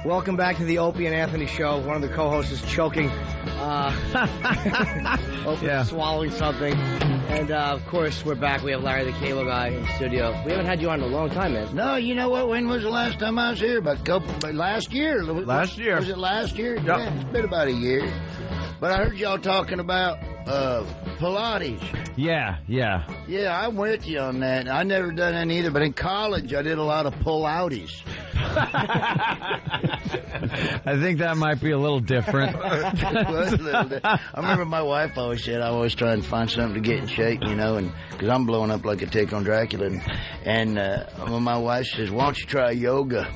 Welcome back to the Opie and Anthony Show. One of the co-hosts is choking. Opie's swallowing something. And, of course, we're back. We have Larry the Cable Guy in the studio. We haven't had you on in a long time, man. No, you know what? When was the last time I was here? Last year. Last year. Was it last year? Yep. Yeah, it's been about a year. But I heard y'all talking about Pilates. Yeah. Yeah, I'm with you on that. I never done that either, but in college I did a lot of pull-outies. I think that might be a little different. I remember my wife always said I always try and find something to get in shape, you know, and because I'm blowing up like a tick on Dracula. And when my wife says, "Why don't you try yoga?"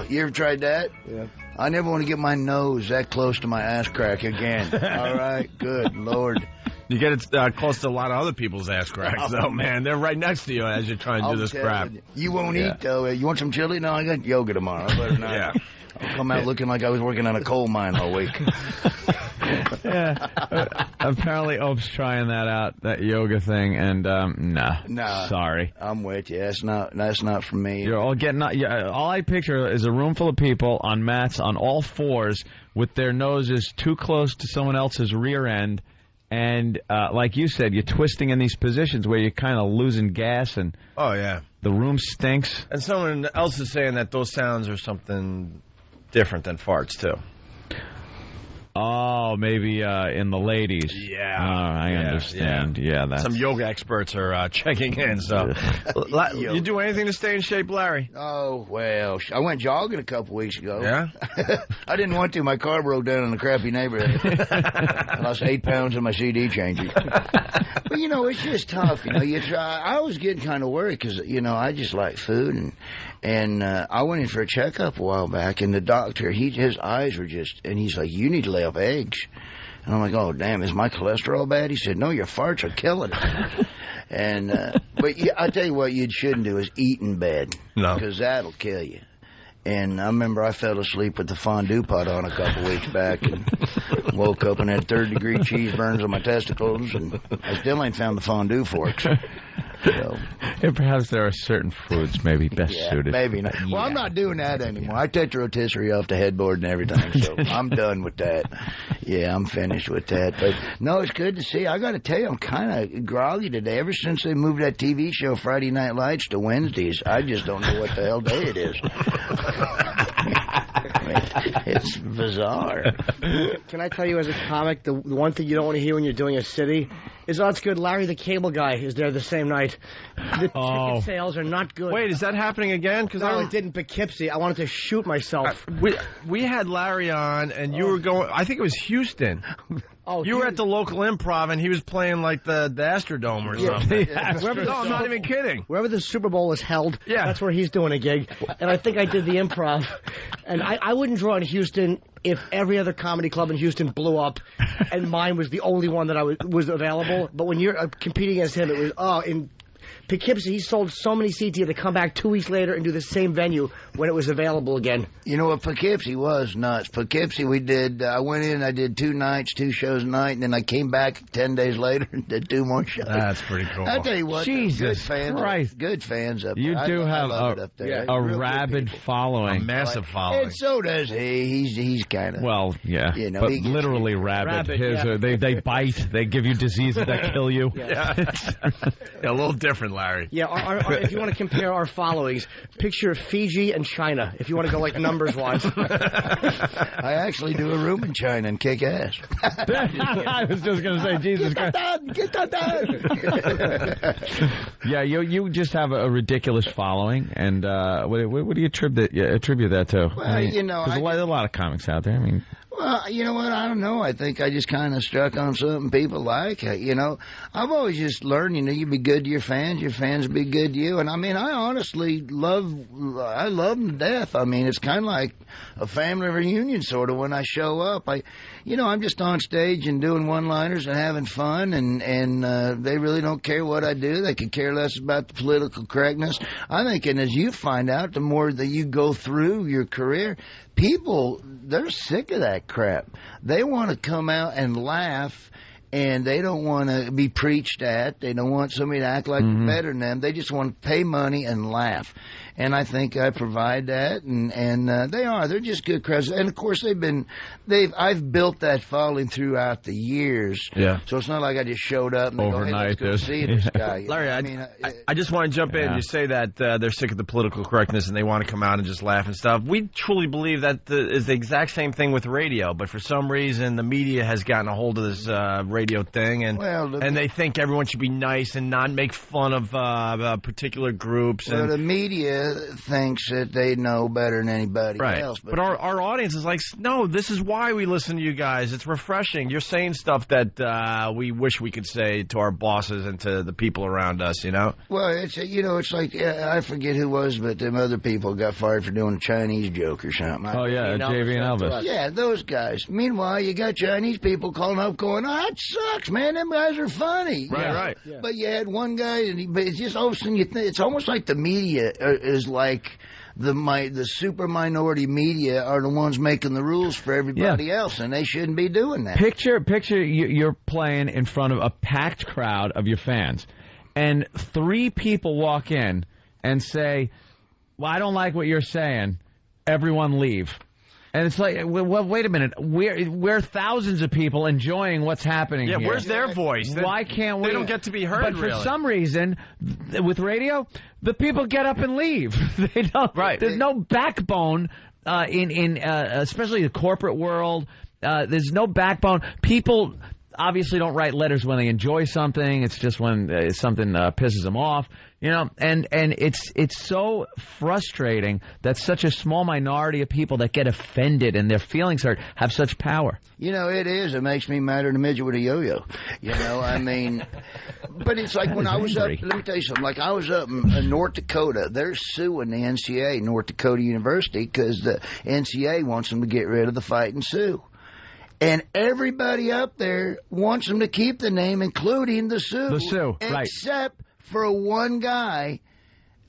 You ever tried that? Yeah. I never want to get my nose that close to my ass crack again. All right, good Lord. You get it close to a lot of other people's ass cracks, though, man. They're right next to you as you're trying to do this crap. You won't eat, though. You want some chili? No, I got yoga tomorrow. I better not. Yeah. I'll come out looking like I was working on a coal mine all week. Yeah. Apparently, Ope's trying that yoga thing, and nah. Sorry. I'm with you. That's not for me. You're all getting. All I picture is a room full of people on mats on all fours with their noses too close to someone else's rear end. And like you said, you're twisting in these positions where you're kind of losing gas, and the room stinks. And someone else is saying that those sounds are something different than farts, too. Oh, maybe in the ladies. Yeah. I understand. Yeah, that's... Some yoga experts are checking in, so... You do anything to stay in shape, Larry? Oh, well, I went jogging a couple weeks ago. Yeah? I didn't want to. My car broke down in a crappy neighborhood. I lost 8 pounds in my CD changer. But, you know, it's just tough. You know, you try. I was getting kind of worried because, you know, I just like food. And I went in for a checkup a while back, and the doctor, his eyes were just, and he's like, "You need to lay off eggs." And I'm like, "Oh, damn, is my cholesterol bad?" He said, "No, your farts are killing it." And, but yeah, I tell you what you shouldn't do is eat in bed. No. Because that'll kill you. And I remember I fell asleep with the fondue pot on a couple weeks back and woke up and had third-degree cheese burns on my testicles, and I still ain't found the fondue forks. So. And perhaps there are certain foods maybe best suited. Maybe not. Well, I'm not doing that anymore. I take the rotisserie off the headboard and everything, so I'm done with that. Yeah, I'm finished with that. But, no, it's good to see. I got to tell you, I'm kind of groggy today. Ever since they moved that TV show Friday Night Lights to Wednesdays, I just don't know what the hell day it is. It's bizarre. Can I tell you, as a comic, the one thing you don't want to hear when you're doing a city is, "Oh, it's good. Larry the Cable Guy is there the same night." The ticket sales are not good. Wait, is that happening again? Because no, it didn't. Poughkeepsie. I wanted to shoot myself. We had Larry on, and you were going. I think it was Houston. Oh, you were at the local improv, and he was playing like the Astrodome or something. No, I'm not even kidding. Wherever the Super Bowl is held, that's where he's doing a gig. And I think I did the improv. And I wouldn't draw in Houston if every other comedy club in Houston blew up, and mine was the only one that was available. But when you're competing against him, it was in Poughkeepsie, he sold so many seats he had to come back 2 weeks later and do the same venue when it was available again. You know what, Poughkeepsie was nuts. Poughkeepsie, we did, I went in, I did 2 nights, 2 shows a night, and then I came back 10 days later and did 2 more shows. That's pretty cool. I tell you what, Jesus Christ. Good fans up there. You do have a Real rabid following. A massive following. And so does he. He's kind of... Well, yeah, you know, but literally rabid. They bite. They give you diseases that kill you. Yeah. A little different, Larry. Yeah, if you want to compare our followings, picture Fiji and China, if you want to go like numbers-wise. I actually do a room in China and kick ass. I was just going to say, Jesus Christ. Get that done. Yeah, you just have a ridiculous following, and what do you attribute that to? Well, I mean, you know, there's a lot of comics out there. I mean... Well, you know what? I don't know. I think I just kind of struck on something people like. You know, I've always just learned, you know, you be good to your fans be good to you. And, I mean, I honestly love them to death. I mean, it's kind of like a family reunion sort of when I show up. I'm just on stage and doing one-liners and having fun, and they really don't care what I do. They could care less about the political correctness. I think, and as you find out, the more that you go through your career, people, they're sick of that crap. They want to come out and laugh, and they don't want to be preached at. They don't want somebody to act like they're better than them. They just want to pay money and laugh. and I think I provide that, and they're just good crowds, and of course I've built that following throughout the years. Yeah. So it's not like I just showed up and overnight. Go, hey, let's go see this guy. Larry, I just want to jump in. You say that they're sick of the political correctness and they want to come out and just laugh and stuff. We truly believe that is the exact same thing with radio, but for some reason the media has gotten a hold of this radio thing, and they think everyone should be nice and not make fun of particular groups. Well, the media thinks that they know better than anybody else. But our audience is like, no, this is why we listen to you guys. It's refreshing. You're saying stuff that we wish we could say to our bosses and to the people around us, you know? Well, it's like, I forget who was, but them other people got fired for doing a Chinese joke or something. JV and Elvis. Yeah, those guys. Meanwhile, you got Chinese people calling up going, oh, that sucks, man. Them guys are funny. Right. Yeah. But you had one guy, but it's just all of a sudden it's almost like the media is like the super minority media are the ones making the rules for everybody else, and they shouldn't be doing that. Picture you're playing in front of a packed crowd of your fans, and 3 people walk in and say, well, I don't like what you're saying. Everyone leave. And it's like, well, wait a minute. We're thousands of people enjoying what's happening here. Yeah, where's their voice? Why can't we? They don't get to be heard, But for some reason, with radio, the people get up and leave. They don't. Right. There's no backbone in especially the corporate world. There's no backbone. People obviously don't write letters when they enjoy something. It's just when something pisses them off. You know, and it's so frustrating that such a small minority of people that get offended and their feelings hurt have such power. You know, it is. It makes me madder than a midget with a yo-yo. You know, I mean, but it's like when I was up, let me tell you something, like I was up in North Dakota, they're suing the NCAA, North Dakota University, because the NCAA wants them to get rid of the Fightin' Sioux. And everybody up there wants them to keep the name, including the Sioux. The Sioux, right. Except for one guy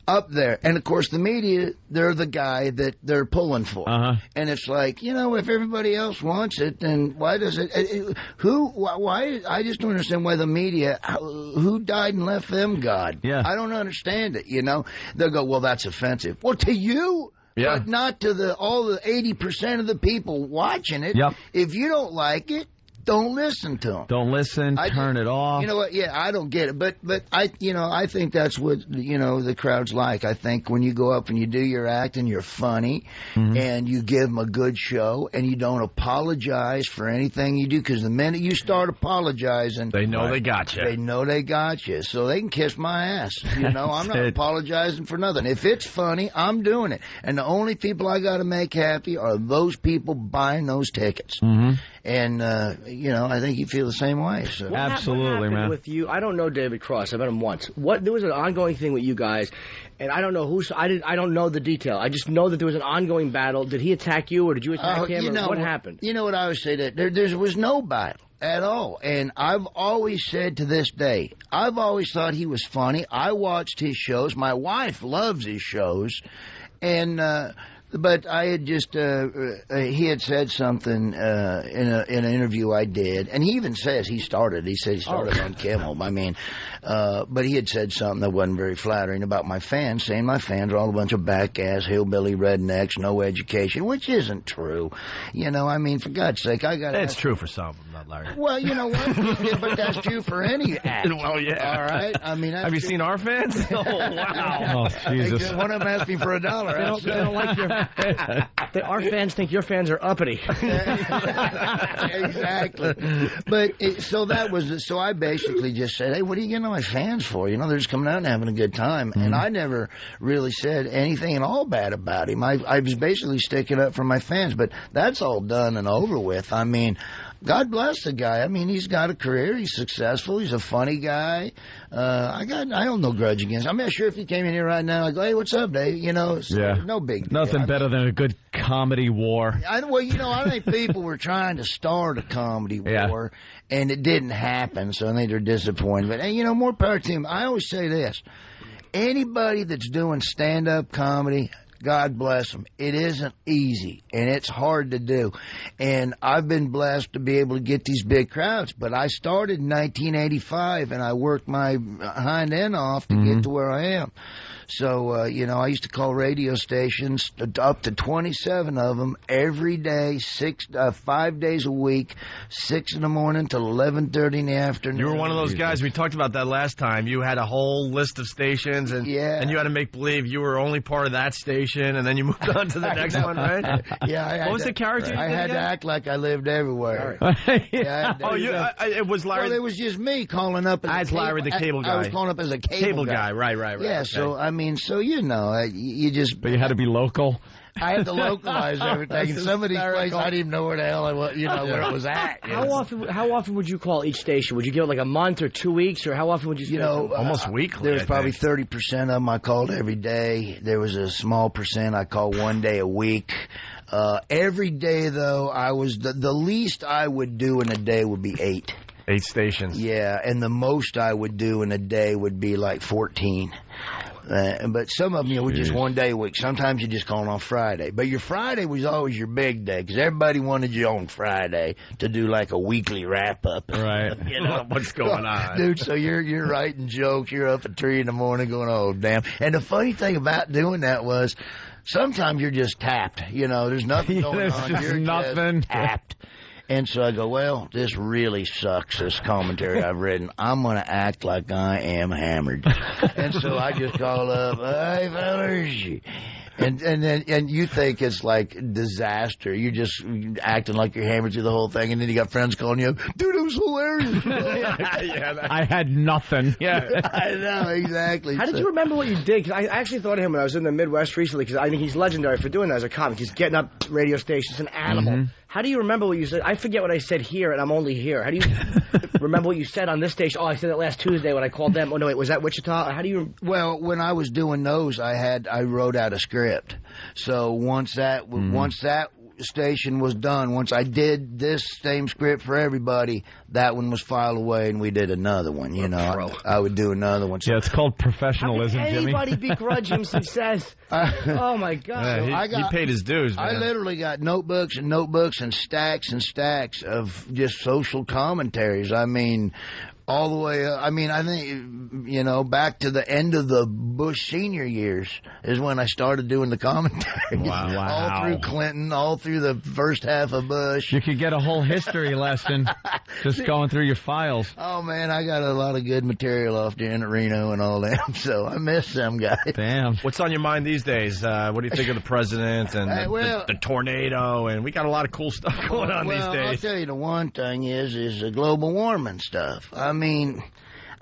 up there. And, of course, the media, they're the guy that they're pulling for. And it's like, you know, if everybody else wants it, then why does it why I just don't understand why the media, who died and left them God? Yeah. I don't understand it, you know. They'll go, well, that's offensive. Well, to you, but not to all the 80% of the people watching it. Yep. If you don't like it, don't listen to them. Don't listen. Turn it off. You know what? Yeah, I don't get it. But I think that's what, the crowd's like. I think when you go up and you do your act and you're funny and you give them a good show and you don't apologize for anything you do, because the minute you start apologizing, they know they got you. They know they got you. So they can kiss my ass. You know, I'm not apologizing for nothing. If it's funny, I'm doing it. And the only people I got to make happy are those people buying those tickets. And, I think you feel the same way. So. Absolutely, what man. With you, I don't know David Cross. I met him once. There was an ongoing thing with you guys, and I don't know I don't know the detail. I just know that there was an ongoing battle. Did he attack you, or did you attack him? What happened? You know what I always say, that there was no battle at all. And I've always said to this day, I've always thought he was funny. I watched his shows. My wife loves his shows, and. But I had just, he had said something in an interview I did, and he even says he started on Kimmel. I mean, but he had said something that wasn't very flattering about my fans, saying my fans are all a bunch of back-ass, hillbilly rednecks, no education, which isn't true. You know, I mean, for God's sake, I got to... It's true for some of them, not Larry. Well, you know what? But that's true for any act. Well, yeah. All right? I mean... Have you seen our fans? Oh, wow. Oh, Jesus. One of them asked me for $1. They don't like your... Our fans think your fans are uppity. Exactly. But so I basically just said, hey, what are you getting on my fans for? You know, they're just coming out and having a good time. And I never really said anything at all bad about him. I was basically sticking up for my fans. But that's all done and over with. I mean, God bless the guy. I mean, he's got a career. He's successful. He's a funny guy. I hold no grudge against him. I'm not sure if he came in here right now, I go, hey, what's up, Dave? You know, no big deal. Nothing better than a good comedy war. I think people were trying to start a comedy war, and it didn't happen, so I think they're disappointed. But, more power to him. I always say this. Anybody that's doing stand-up comedy, God bless them. It isn't easy, and it's hard to do. And I've been blessed to be able to get these big crowds. But I started in 1985, and I worked my hind end off to get to where I am. So, you know, I used to call radio stations, up to 27 of them, every day, 5 days a week, 6 in the morning till 11:30 in the afternoon. You were one of those guys. We talked about that last time. You had a whole list of stations, and you had to make believe you were only part of that station, and then you moved on to the next one, right? Yeah. What was the character? I had to act like I lived everywhere. It was Larry. Well, it was just me calling up as Larry the cable guy. I was calling up as a cable guy. Right. Yeah, okay. So, I mean, you know, you just... But you had to be local? I had to localize everything. In some of these places, I didn't even know where the hell I was, where it was at. How often would you call each station? Would you give it like a month or 2 weeks, or how often would you? Almost weekly. There was probably 30% of them I called every day. There was a small percent I called 1 day a week. Every day, though, I was the least I would do in a day would be 8. 8 stations. Yeah, and the most I would do in a day would be like 14. But some of them, were just 1 day a week. Sometimes you just call on Friday. But your Friday was always your big day because everybody wanted you on Friday to do like a weekly wrap-up. Right. You know what's going on. Dude, so you're writing jokes. You're up at 3 in the morning going, oh, damn. And the funny thing about doing that was sometimes you're just tapped. There's nothing going on. You're just tapped. And so I go, well, this really sucks, this commentary I've written. I'm going to act like I am hammered. And so I just call up, hey, fellas. And you think it's like disaster. You're just acting like you're hammered through the whole thing, and then you got friends calling you up, dude, it was hilarious. I had nothing. Yeah, I know, exactly. How did you remember what you did? Because I actually thought of him when I was in the Midwest recently, because I think he's legendary for doing that as a comic. He's getting up radio stations, an animal. Mm-hmm. How do you remember what you said? I forget what I said here, and I'm only here. How do you remember what you said on this station? Oh, I said it last Tuesday when I called them. Oh, no, wait, was that Wichita? How do you... Well, when I was doing those, I wrote out a script. So once that station was done, once I did this same script for everybody, that one was filed away, and we did another one. I would do another one. Yeah, it's called professionalism, Jimmy. How can anybody begrudge him success? Oh my God! He paid his dues, man. I literally got notebooks and stacks of just social commentaries. I mean, all the way up. I mean, I think, back to the end of the Bush senior years is when I started doing the commentary. Wow. All through Clinton, all through the first half of Bush. You could get a whole history lesson just going through your files. Oh, man, I got a lot of good material off there in Reno and all that, so I miss them guys. Damn. What's on your mind these days? What do you think of the president and the tornado? And we got a lot of cool stuff going on these days. I'll tell you, the one thing is the global warming stuff. I mean,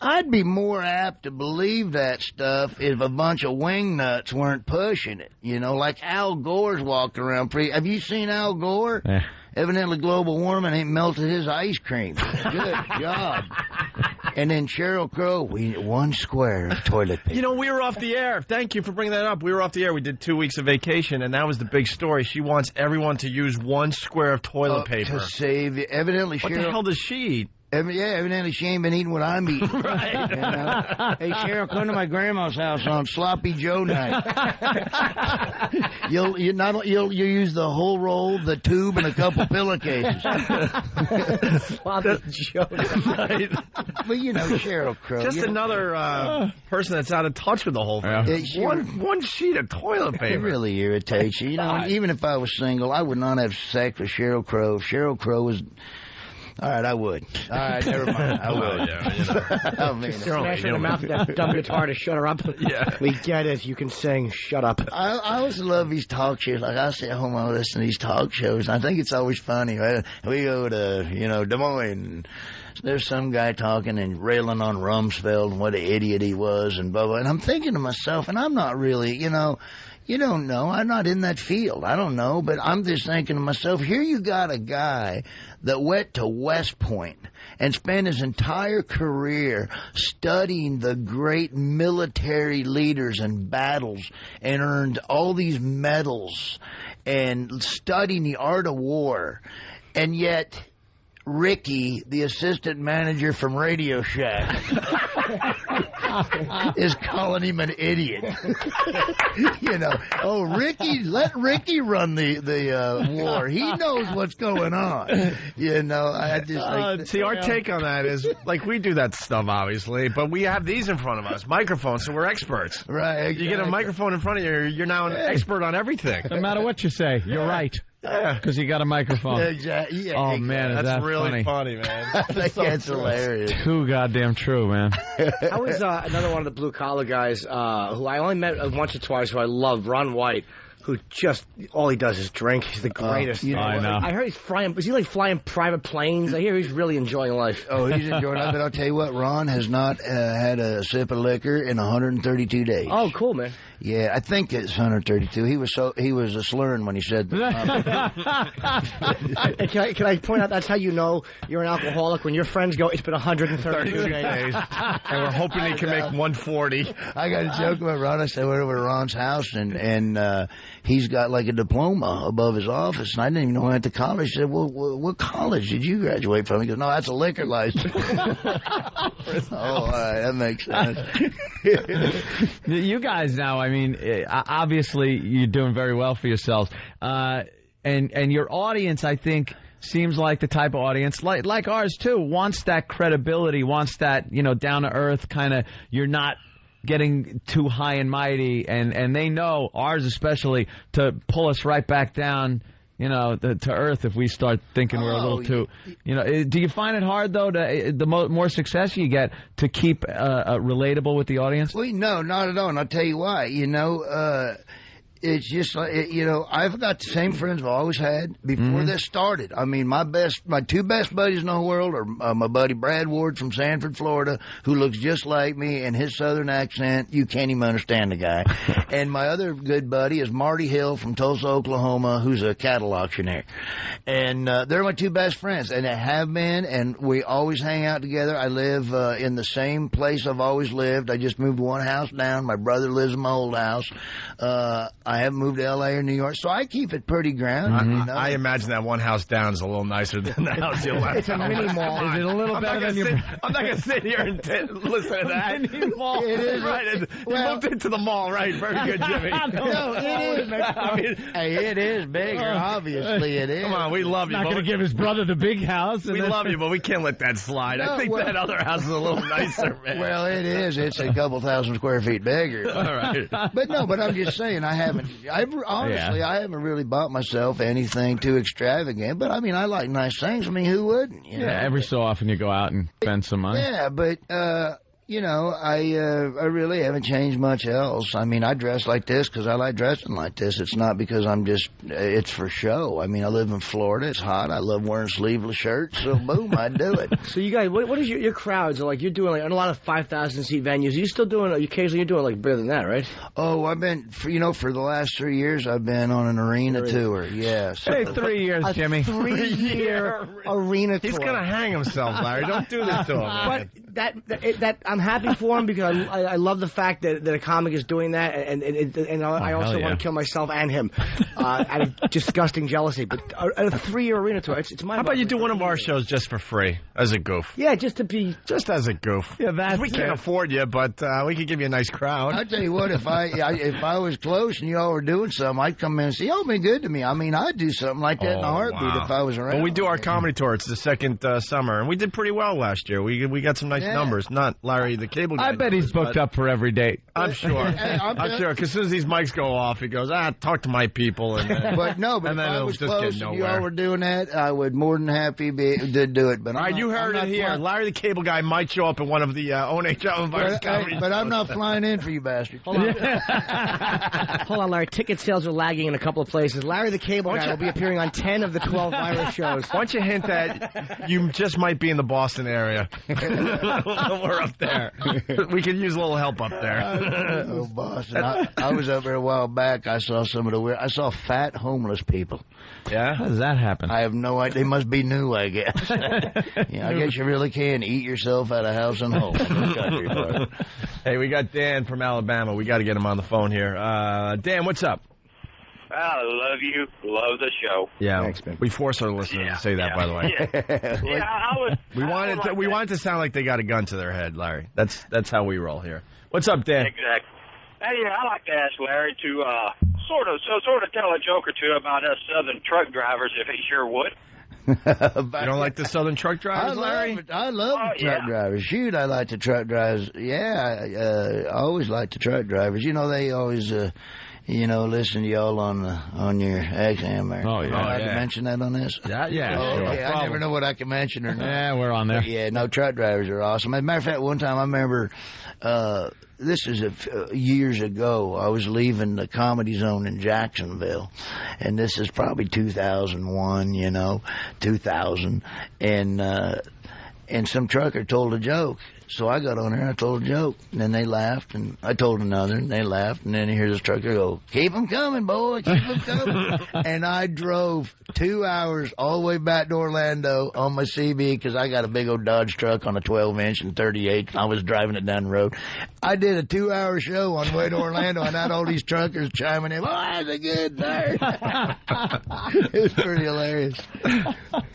I'd be more apt to believe that stuff if a bunch of wingnuts weren't pushing it. Like Al Gore's walking around. Have you seen Al Gore? Yeah. Evidently global warming ain't melted his ice cream. Good job. And then Sheryl Crow, we need 1 square of toilet paper. We were off the air. Thank you for bringing that up. We were off the air. We did 2 weeks of vacation, and that was the big story. She wants everyone to use 1 square of toilet paper. To save you. Evidently, what the hell does she eat? Evidently she ain't been eating what I'm eating. Right. Hey, Cheryl, come to my grandma's house on Sloppy Joe night. You'll use the whole roll, the tube, and a couple pillowcases. Sloppy Joe night. But Sheryl Crow. Just another person that's out of touch with the whole thing. One sheet of toilet paper. It really irritates you. Even if I was single, I would not have sex with Sheryl Crow. If Sheryl Crow was... All right, I would. All right, never mind. I would. I mean, smash her in the mouth with that dumb guitar to shut her up. Yeah. We get it. You can sing. Shut up. I always love these talk shows. Like, I sit home and listen to these talk shows, and I think it's always funny. Right? We go to, Des Moines, and there's some guy talking and railing on Rumsfeld and what an idiot he was and blah, blah. And I'm thinking to myself, and I'm not really, you don't know. I'm not in that field. I don't know. But I'm just thinking to myself, here you got a guy that went to West Point and spent his entire career studying the great military leaders and battles and earned all these medals and studying the art of war. And yet... Ricky, the assistant manager from Radio Shack, is calling him an idiot. You know, oh, Ricky, let Ricky run the war. He knows what's going on. You know, I just see, our take on that is, like, we do that stuff, obviously, but we have these in front of us, microphones, so we're experts. Right. Exactly. You get a microphone in front of you, you're now an expert on everything. No matter what you say, you're right. Because you got a microphone. Exactly. Yeah, oh, man, is that's that really funny, man. That's hilarious. Too goddamn true, man. I was another one of the blue-collar guys who I only met once or twice who I love, Ron White, who just, all he does is drink. He's the greatest. I know. I heard he's flying, is he like flying private planes? I hear he's really enjoying life. Oh, he's enjoying it. But I'll tell you what, Ron has not had a sip of liquor in 132 days. Oh, cool, man. Yeah, I think it's 132. He was slurring when he said that. Can I point out that's how you know you're an alcoholic when your friends go, it's been 132 days. And we're hoping he can make 140. I got a joke about Ron. I said, we're over to Ron's house, and he's got like a diploma above his office, and I didn't even know he went to college. I said, well, what college did you graduate from? He goes, no, that's a liquor license. Oh, all right, that makes sense. You guys now, I mean, obviously you're doing very well for yourselves. And your audience, I think, seems like the type of audience, like ours too, wants that credibility, wants that, you know, down-to-earth kind of, you're not getting too high and mighty, and they know, ours especially, to pull us right back down, you know, to earth if we start thinking we're a little too, you know. Do you find it hard, though, the more success you get, to keep relatable with the audience? Well, no, not at all, and I'll tell you why. You know, it's just like, you know, I've got the same friends I've always had before this started. I mean, my two best buddies in the whole world are my buddy Brad Ward from Sanford, Florida, who looks just like me, and his southern accent, you can't even understand the guy. And my other good buddy is Marty Hill from Tulsa, Oklahoma, who's a cattle auctioneer. And they're my two best friends, and they have been, and we always hang out together. I live in the same place I've always lived. I just moved one house down. My brother lives in my old house. I haven't moved to L.A. or New York, so I keep it pretty grounded. You know? I imagine that one house down is a little nicer than the house you left. It's a mini mall. Is it a little better than your... I'm not going to sit here and listen to that. Mini mall. It is. Right. You moved into the mall, right? Very good, Jimmy. No, it is. I mean, hey, it is bigger. Obviously, it is. Come on, we love you. Not going to give his brother the big house. We love you, but we can't let that slide. I think that other house is a little nicer, man. Well, it is. It's a couple thousand square feet bigger. All right. But I'm just saying, honestly, I haven't really bought myself anything too extravagant. But I mean, I like nice things. I mean, who wouldn't? You know? Yeah, every so often you go out and spend some money. Yeah, but you know, I really haven't changed much else. I mean, I dress like this because I like dressing like this. It's not because it's for show. I mean, I live in Florida. It's hot. I love wearing sleeveless shirts. So, boom, I do it. So, you guys, what is your crowds? Like, you're doing, like, in a lot of 5,000-seat venues. Are you still doing, occasionally you're doing, like, better than that, right? Oh, I've been, for the last 3 years, I've been on an arena tour. Yeah. So, hey, 3 years, Jimmy. 3-year arena tour. He's going to hang himself, Larry. Don't do this to him, man. But that I'm happy for him because I love the fact that a comic is doing that, and I also want to kill myself and him out of disgusting jealousy. But a 3-year arena tour, it's my. How about you do one of our shows just for free as a goof? Yeah, just as a goof. Yeah, we can't afford you, but we could give you a nice crowd. I'll tell you what, if I was close and you all were doing something, I'd come in and say, "Y'all been good to me." I mean, I'd do something like that in a heartbeat if I was around. Well, we do our comedy tour. It's the second summer, and we did pretty well last year. We got some nice numbers. Not Larry the Cable Guy. I bet he's booked up for every date. I'm sure. I'm sure. Because as soon as these mics go off, he goes, talk to my people. And then, but if I was close and you all were doing that, I would more than happy to do it. But all right, you heard it here. Larry the Cable Guy might show up at one of the ONHL Virus comedy but I'm not flying in for you bastards. Hold on, Larry. Ticket sales are lagging in a couple of places. Larry the Cable Guy will be appearing on 10 of the 12 Virus shows. Why don't you hint that you just might be in the Boston area? We're up there. We could use a little help up there. Oh, Boston. I was up there a while back. I saw some of the weird. I saw fat homeless people. Yeah? How does that happen? I have no idea. They must be new, I guess. I guess you really can eat yourself out of house and home in this country, bro. Hey, we got Dan from Alabama. We got to get him on the phone here. Dan, what's up? I love you. Love the show. Yeah, thanks, man. we force our listeners to say that, by the way. Yeah, I was. We want it to sound like they got a gun to their head, Larry. That's how we roll here. What's up, Dan? Exactly. Hey, I'd like to ask Larry to sort of tell a joke or two about us Southern truck drivers, if he sure would. You don't like the Southern truck drivers, Larry? I love the truck drivers. Shoot, I like the truck drivers. Yeah, I always like the truck drivers. You know, they always, listen to y'all on your XM there. Oh, yeah. I can mention that on this? Yeah, Oh, sure. okay. I never know what I can mention or not. Yeah, we're on there. But yeah, no, truck drivers are awesome. As a matter of fact, one time I remember, this is years ago, I was leaving the Comedy Zone in Jacksonville, and this is probably 2001, 2000, and some trucker told a joke. So I got on there and I told a joke, and then they laughed, and I told another, and they laughed, and then you hear this trucker go, "Keep 'em coming, boy, keep 'em coming." And I drove 2 hours all the way back to Orlando on my CB because I got a big old Dodge truck on a 12-inch and 38. I was driving it down the road. I did a 2-hour show on the way to Orlando, and I had all these truckers chiming in, "Oh, that's a good nerd." It was pretty hilarious.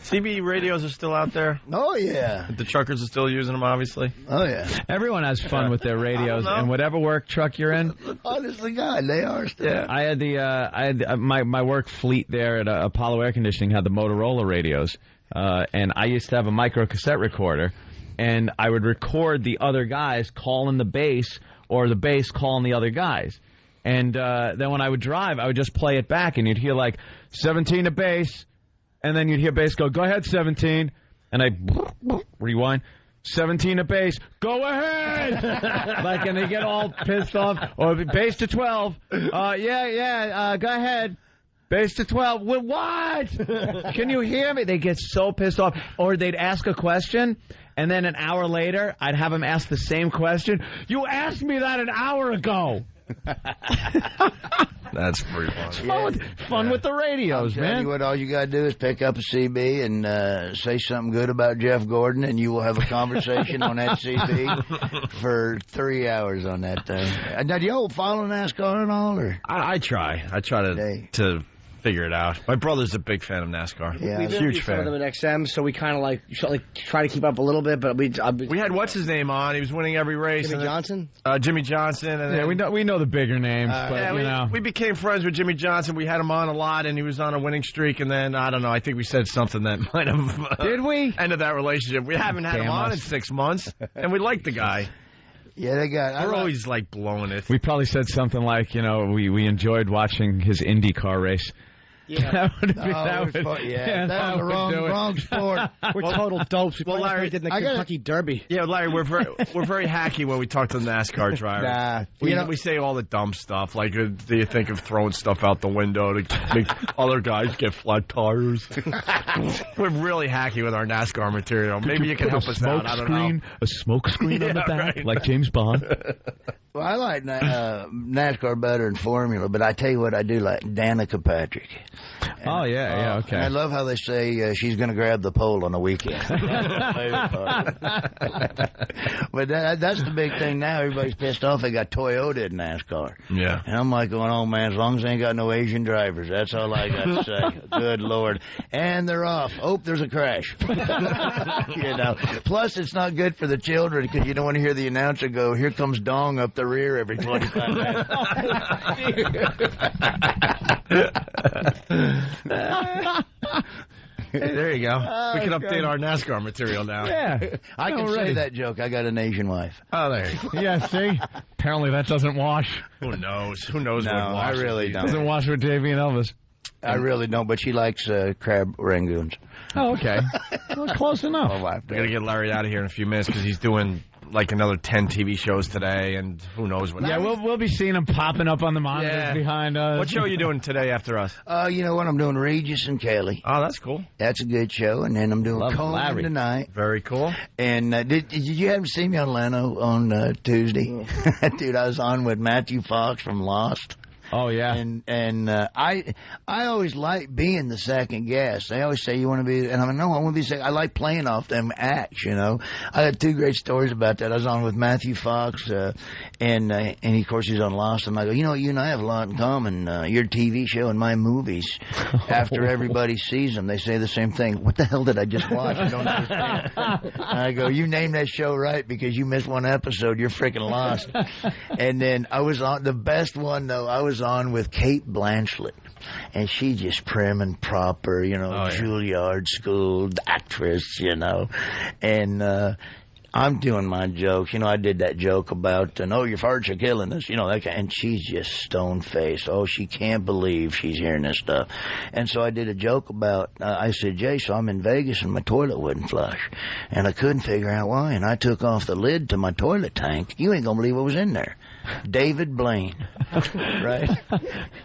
CB radios are still out there? Oh, yeah. The truckers are still using them, obviously? Oh, yeah. Everyone has fun with their radios, and whatever work truck you're in. Honestly, God, they are still. Yeah. I had my work fleet there at Apollo Air Conditioning had the Motorola radios, and I used to have a micro cassette recorder, and I would record the other guys calling the bass or the bass calling the other guys. And then when I would drive, I would just play it back, and you'd hear like 17 to bass, and then you'd hear bass go ahead 17, and I rewind. 17 to base, go ahead! And they get all pissed off. Or base to 12. Go ahead. Base to 12. What? Can you hear me? They get so pissed off. Or they'd ask a question, and then an hour later, I'd have them ask the same question. You asked me that an hour ago. That's pretty funny. Fun with the radios, man. Tell you what, all you got to do is pick up a CB and say something good about Jeff Gordon, and you will have a conversation on that CB for 3 hours on that thing. Now, do y'all follow NASCAR and all? Or? I try to figure it out. My brother's a big fan of NASCAR. Yeah, We've huge some fan. of them at XM, so we kind of try to keep up a little bit. But we had what's his name on? He was winning every race. Jimmy Johnson. Jimmy Johnson. And yeah, we know the bigger names, but we became friends with Jimmy Johnson. We had him on a lot, and he was on a winning streak. And then I don't know. I think we said something that might have did we ended that relationship. We haven't had him on in 6 months, and we like the guy. Yeah, We're always like blowing it. We probably said something like, we enjoyed watching his IndyCar race. Yeah, that's the wrong sport. We're total dopes. We Larry did the Kentucky Derby. Yeah, Larry, we're very hacky when we talk to the NASCAR drivers. We say all the dumb stuff, like, do you think of throwing stuff out the window to make other guys get flat tires? We're really hacky with our NASCAR material. Maybe you can help us out. I don't know. A smoke screen on the back, like James Bond. Well, I like NASCAR better than Formula, but I tell you what, I do like Danica Patrick. And, okay. I love how they say she's going to grab the pole on the weekend. But that's the big thing now. Everybody's pissed off. They got Toyota in NASCAR. Yeah. And I'm like going, oh, man, as long as they ain't got no Asian drivers, that's all I got to say. Good Lord. And they're off. Oh, there's a crash. Plus, it's not good for the children because you don't want to hear the announcer go, here comes Dong up the rear every 25 minutes. There you go. We can update our NASCAR material now. Yeah. I can say that joke. I got an Asian wife. Oh, there you go. Yeah, see? Apparently that doesn't wash. Who knows? Who knows what I washes? really don't. Doesn't wash with JV and Elvis. I really don't, but she likes crab rangoons. Oh, okay. Well, close enough. We got to get Larry out of here in a few minutes because he's doing like another 10 TV shows today, and who knows what. Yeah, we'll be seeing him popping up on the monitors behind us. What show are you doing today after us? You know what? I'm doing Regis and Kelly. Oh, that's cool. That's a good show. And then I'm doing Conan tonight. Very cool. And did you happen to see me on Leno on Tuesday? Dude, I was on with Matthew Fox from Lost. Oh, yeah. And I always like being the second guest. They always say, you want to be, and I'm like, no, I want to be second. I like playing off them acts, you know. I had 2 great stories about that. I was on with Matthew Fox, and of course he's on Lost, and I go, you know, you and I have a lot in common. Your TV show and my movies. After everybody sees them, they say the same thing. What the hell did I just watch? I don't understand. And I go, you named that show right because you missed one episode. You're freaking lost. And then I was on, the best one, though, I was on with Kate Blanchett. And she's just prim and proper, you know, Juilliard school actress, you know. And I'm doing my jokes. You know, I did that joke about, no, your farts are killing us, you know, that kind, and she's just stone-faced. Oh, she can't believe she's hearing this stuff. And so I did a joke about, I said, Jay, so I'm in Vegas and my toilet wouldn't flush. And I couldn't figure out why. And I took off the lid to my toilet tank. You ain't going to believe what was in there. David Blaine. Right?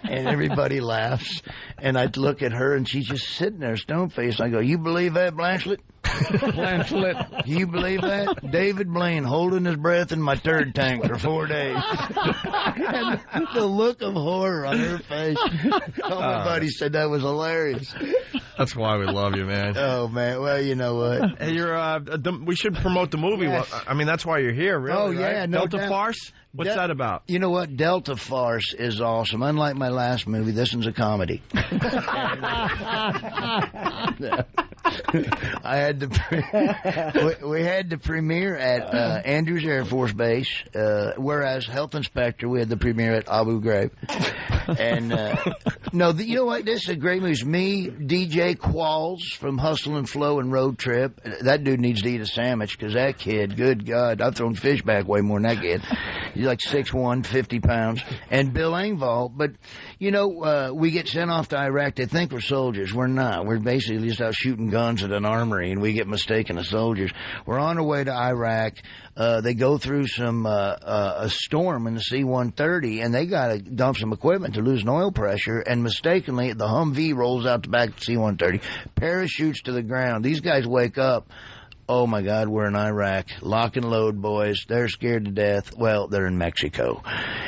And everybody laughs. And I look at her, and she's just sitting there, stone-faced. I go, you believe that, Blanchett? Blanchett. You believe that? David Blaine holding his breath in my turd tank for 4 days. And the look of horror on her face. Oh, my buddy said that was hilarious. That's why we love you, man. Oh, man. Well, you know what? Hey, we should promote the movie. Yes. I mean, that's why you're here, really. Oh, yeah. Right? No Delta doubt. Farce? What's that about? You know what? Delta Farce is awesome. Unlike my last movie, this one's a comedy. I had we had the premiere at Andrews Air Force Base, whereas Health Inspector, we had the premiere at Abu Ghraib. And you know what? This is a great movie. It's me, DJ Qualls from Hustle and Flow and Road Trip. That dude needs to eat a sandwich because that kid, good God, I've thrown fish back way more than that kid. He's like 6'1", 50 pounds. And Bill Engvall. But, you know, we get sent off to Iraq. They think we're soldiers. We're not. We're basically just out shooting guns at an armory, and we get mistaken as soldiers. We're on our way to Iraq. They go through a storm in the C-130, and they got to dump some equipment to lose an oil pressure, and mistakenly the Humvee rolls out the back of the C-130, parachutes to the ground. These guys wake up. Oh, my God, we're in Iraq. Lock and load, boys. They're scared to death. Well, they're in Mexico,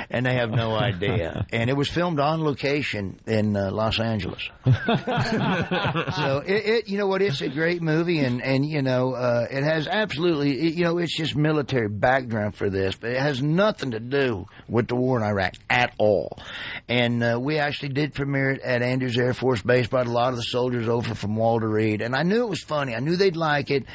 and they have no idea. And it was filmed on location in Los Angeles. So, you know what, it's a great movie, and you know, it has absolutely, you know, it's just military background for this, but it has nothing to do with the war in Iraq at all. And we actually did premiere it at Andrews Air Force Base, brought a lot of the soldiers over from Walter Reed, and I knew it was funny. I knew they'd like it.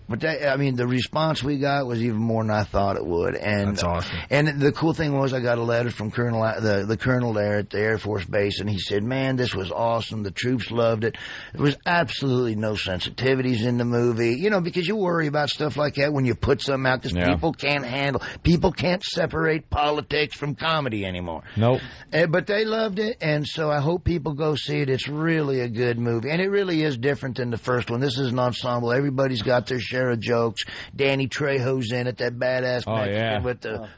But the response we got was even more than I thought it would. And that's awesome. And the cool thing was I got a letter from the colonel there at the Air Force Base, and he said, man, this was awesome. The troops loved it. There was absolutely no sensitivities in the movie, you know, because you worry about stuff like that when you put something out, because people can't separate politics from comedy anymore. Nope. But they loved it, and so I hope people go see it. It's really a good movie, and it really is different than the first one. This is an ensemble. Everybody's got their share of jokes. Danny Trejo's in it, that badass Mexican with the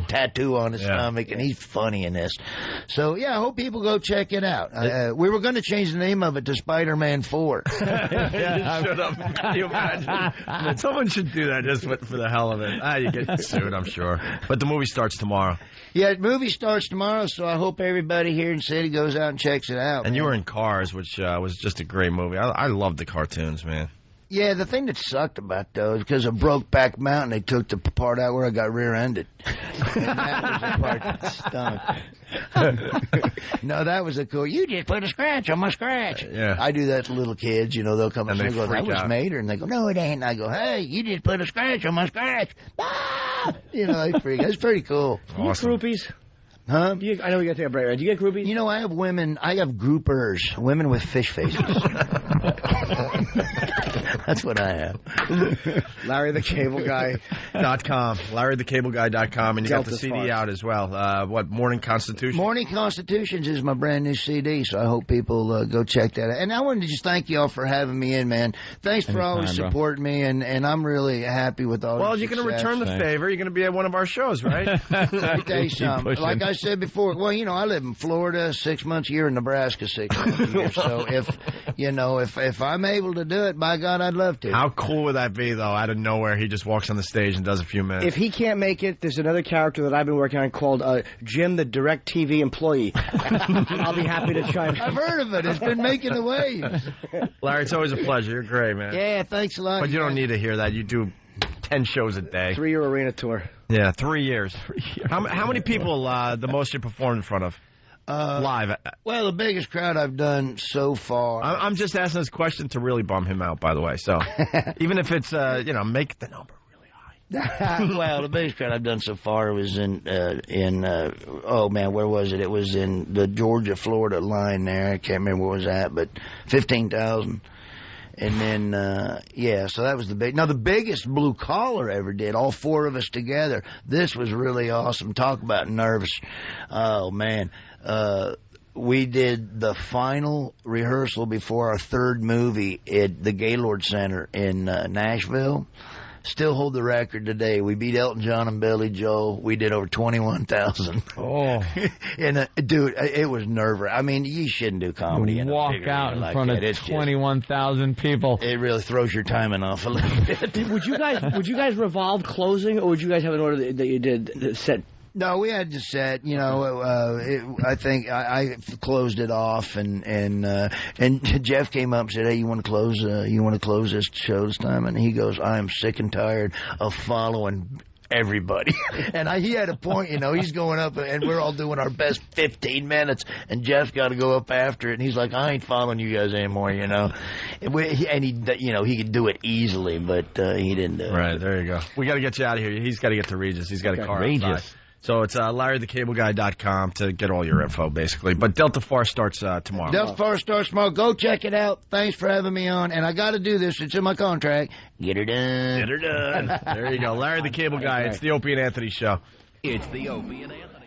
tattoo on his stomach, and he's funny in this. So, yeah, I hope people go check it out. We were going to change the name of it to Spider-Man 4. Shut up. Can you imagine? Someone should do that just for the hell of it. You get sued, I'm sure. But the movie starts tomorrow. Yeah, the movie starts tomorrow, so I hope everybody here in the city goes out and checks it out. And you were in Cars, which was just a great movie. I loved the cartoons, man. Yeah, the thing that sucked about those, because of Brokeback Mountain, they took the part out where I got rear-ended. And that was the part that stunk. No, that was a cool, you just put a scratch on my scratch. Yeah. I do that to little kids, you know, they'll come and go, that was Mater. And they go, no, it ain't. And I go, hey, you just put a scratch on my scratch. Ah! You know, they freak. That's pretty cool. Awesome. You groupies? Huh? I know we got to take a break, right? Do you get groupies? You know, I have groupers, women with fish faces. That's what I have. LarryTheCableGuy.com. LarryTheCableGuy.com. And you got the CD out as well. Morning Constitution? Morning Constitutions is my brand new CD, so I hope people go check that out. And I wanted to just thank you all for having me in, man. Thanks for always supporting me, and I'm really happy with all Well, you're going to return the favor. You're going to be at one of our shows, right? Let me tell you something. Like I said before, well, you know, I live in Florida 6 months a year, in Nebraska 6 months a year. So if I'm able to do it, by God, I'd love to. How cool would that be, though? Out of nowhere, he just walks on the stage and does a few minutes. If he can't make it, there's another character that I've been working on called Jim, the DirecTV employee. I'll be happy to try. I've heard of it. It's been making the waves. Larry, it's always a pleasure. You're great, man. Yeah, thanks a lot. But you don't need to hear that. You do 10 shows a day. 3-year arena tour. Yeah, 3 years. How many people the most you performed in front of? Live? Well, the biggest crowd I've done so far. I'm just asking this question to really bum him out, by the way. So even if it's, make the number really high. Well, the biggest crowd I've done so far was in where was it? It was in the Georgia-Florida line there. I can't remember where it was at, but 15,000. And then, so that was the big. Now, the biggest blue collar ever did, all 4 of us together. This was really awesome. Talk about nervous. Oh, man. We did the final rehearsal before our 3rd movie at the Gaylord Center in Nashville. Still hold the record today. We beat Elton John and Billy Joel. We did over 21,000. Oh. And, dude, it was nerve-wracking. I mean, you shouldn't do comedy in a walk out in front of 21,000 people. It really throws your timing off a little bit. Would you guys revolve closing, or would you guys have an order that you did set? No, we had to set. You know, I think I closed it off, and Jeff came up and said, "Hey, you want to close this show this time?" And he goes, "I am sick and tired of following everybody." And he had a point. You know, he's going up, and we're all doing our best 15 minutes, and Jeff's got to go up after it, and he's like, "I ain't following you guys anymore." You know, and he could do it easily, but he didn't do it. Right, there you go. We got to get you out of here. He's got to get to Regis. He's got a car outside. So it's LarryTheCableGuy.com to get all your info, basically. But Delta Farce starts tomorrow. Delta Farce starts tomorrow. Go check it out. Thanks for having me on. And I got to do this. It's in my contract. Get her done. Get her done. There you go. Larry the Cable Guy. It's the Opie and Anthony Show. It's the Opie and Anthony.